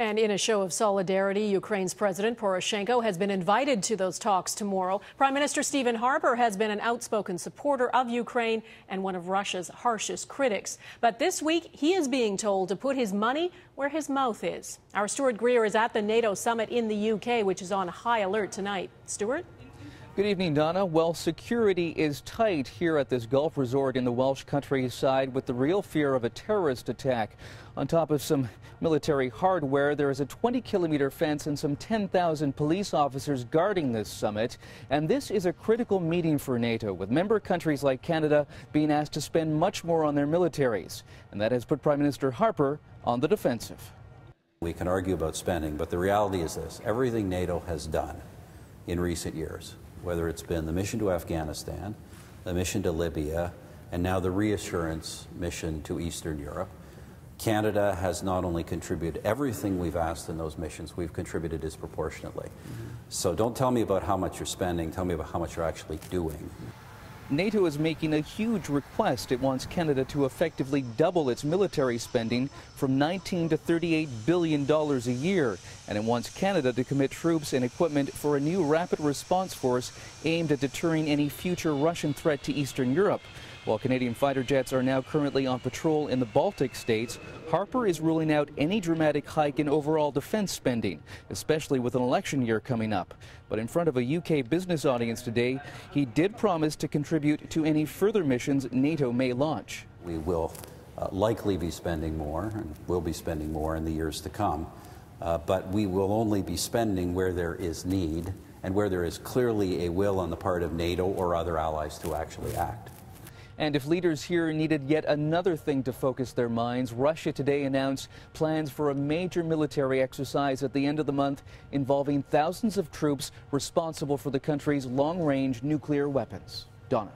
And in a show of solidarity, Ukraine's President Poroshenko has been invited to those talks tomorrow. Prime Minister Stephen Harper has been an outspoken supporter of Ukraine and one of Russia's harshest critics. But this week, he is being told to put his money where his mouth is. Our Stuart Greer is at the NATO summit in the UK, which is on high alert tonight. Stuart? Good evening, Donna. Well, security is tight here at this Gulf resort in the Welsh countryside with the real fear of a terrorist attack. On top of some military hardware, there is a 20-kilometer fence and some 10,000 police officers guarding this summit. And this is a critical meeting for NATO, with member countries like Canada being asked to spend much more on their militaries. And that has put Prime Minister Harper on the defensive. We can argue about spending, but the reality is this: everything NATO has done in recent years, whether it's been the mission to Afghanistan, the mission to Libya, and now the reassurance mission to Eastern Europe, Canada has not only contributed everything we've asked in those missions, we've contributed disproportionately. So don't tell me about how much you're spending, tell me about how much you're actually doing. NATO is making a huge request. It wants Canada to effectively double its military spending from $19 to $38 billion a year. And it wants Canada to commit troops and equipment for a new rapid response force aimed at deterring any future Russian threat to Eastern Europe. While Canadian fighter jets are now currently on patrol in the Baltic states, Harper is ruling out any dramatic hike in overall defense spending, especially with an election year coming up. But in front of a UK business audience today, he did promise to contribute to any further missions NATO may launch. We will likely be spending more, and will be spending more in the years to come, but we will only be spending where there is need and where there is clearly a will on the part of NATO or other allies to actually act. And if leaders here needed yet another thing to focus their minds, Russia today announced plans for a major military exercise at the end of the month involving thousands of troops responsible for the country's long-range nuclear weapons. Donna.